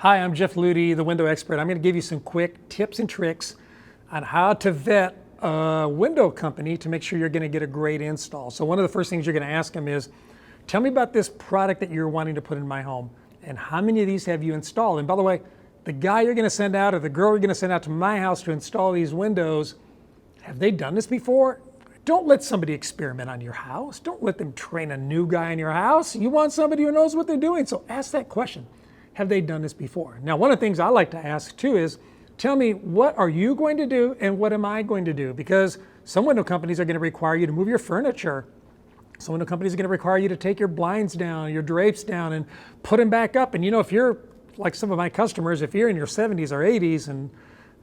Hi, I'm Jeff Ludy, the window expert. I'm going to give you some quick tips and tricks on how to vet a window company to make sure you're going to get a great install. So one of the first things you're going to ask them is, tell me about this product that you're wanting to put in my home and how many of these have you installed? And by the way, the guy you're going to send out or the girl you're going to send out to my house to install these windows, have they done this before? Don't let somebody experiment on your house. Don't let them train a new guy in your house. You want somebody who knows what they're doing. So ask that question. Have they done this before? Now, one of the things I like to ask too is, tell me, what are you going to do and what am I going to do? Because some window companies are going to require you to move your furniture. Some window companies are going to require you to take your blinds down, your drapes down and put them back up. And you know, if you're like some of my customers, if you're in your 70s or 80s and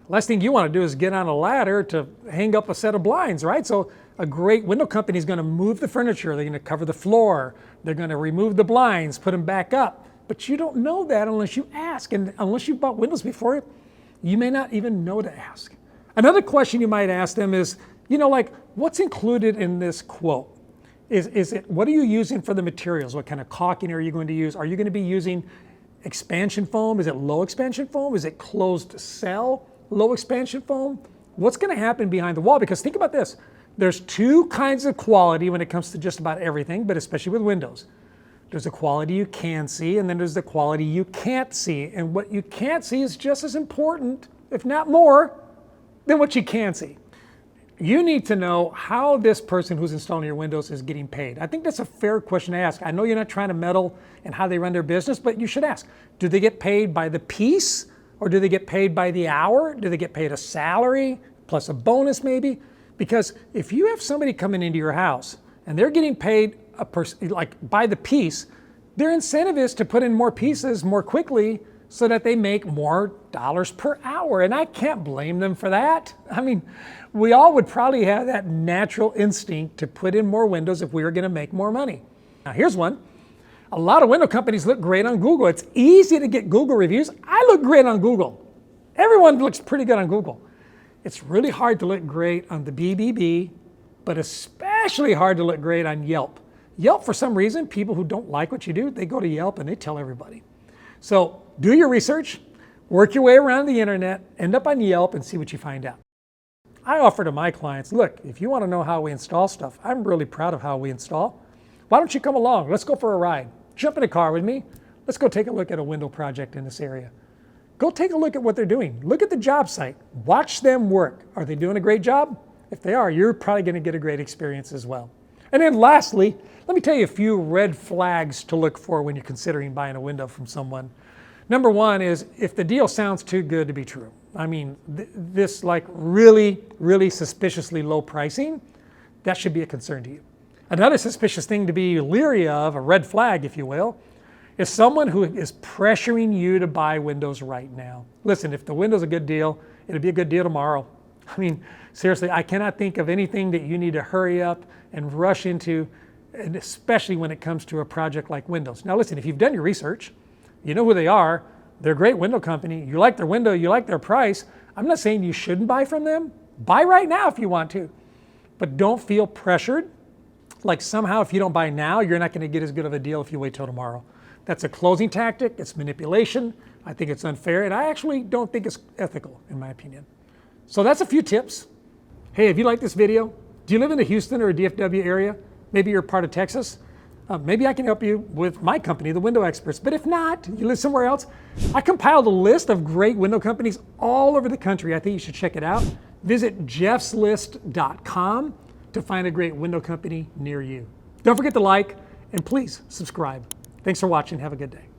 last thing you want to do is get on a ladder to hang up a set of blinds, right? So a great window company is going to move the furniture. They're going to cover the floor. They're going to remove the blinds, put them back up. But you don't know that unless you ask. And unless you've bought windows before, you may not even know to ask. Another question you might ask them is, you know, like, what's included in this quote? Is it, what are you using for the materials? What kind of caulking are you going to use? Are you going to be using expansion foam? Is it low expansion foam? Is it closed cell low expansion foam? What's going to happen behind the wall? Because think about this. There's two kinds of quality when it comes to just about everything, but especially with windows. There's the quality you can see, and then there's the quality you can't see. And what you can't see is just as important, if not more, than what you can see. You need to know how this person who's installing your windows is getting paid. I think that's a fair question to ask. I know you're not trying to meddle in how they run their business, but you should ask. Do they get paid by the piece, or do they get paid by the hour? Do they get paid a salary plus a bonus maybe? Because if you have somebody coming into your house and they're getting paid like by the piece, their incentive is to put in more pieces more quickly so that they make more dollars per hour. And I can't blame them for that. I mean, we all would probably have that natural instinct to put in more windows if we were going to make more money. Now here's one. A lot of window companies look great on Google. It's easy to get Google reviews. I look great on Google. Everyone looks pretty good on Google. It's really hard to look great on the BBB, but especially hard to look great on Yelp. Yelp, for some reason, people who don't like what you do, they go to Yelp and they tell everybody. So do your research, work your way around the internet, end up on Yelp and see what you find out. I offer to my clients, look, if you want to know how we install stuff, I'm really proud of how we install. Why don't you come along? Let's go for a ride. Jump in a car with me. Let's go take a look at a window project in this area. Go take a look at what they're doing. Look at the job site. Watch them work. Are they doing a great job? If they are, you're probably going to get a great experience as well. And then lastly, let me tell you a few red flags to look for when you're considering buying a window from someone. Number one is if the deal sounds too good to be true. I mean, this like really, really suspiciously low pricing, that should be a concern to you. Another suspicious thing to be leery of, a red flag if you will, is someone who is pressuring you to buy windows right now. Listen, if the window's a good deal, it'll be a good deal tomorrow. I mean, seriously, I cannot think of anything that you need to hurry up and rush into, and especially when it comes to a project like windows. Now listen, if you've done your research, you know who they are, they're a great window company, you like their window, you like their price, I'm not saying you shouldn't buy from them. Buy right now if you want to, but don't feel pressured like somehow if you don't buy now, you're not going to get as good of a deal if you wait till tomorrow. That's a closing tactic, it's manipulation, I think it's unfair, and I actually don't think it's ethical in my opinion. So that's a few tips. Hey, if you like this video, do you live in the Houston or DFW area? Maybe you're part of Texas. Maybe I can help you with my company, the Window Experts. But if not, you live somewhere else, I compiled a list of great window companies all over the country. I think you should check it out. Visit jeffslist.com to find a great window company near you. Don't forget to like and please subscribe. Thanks for watching. Have a good day.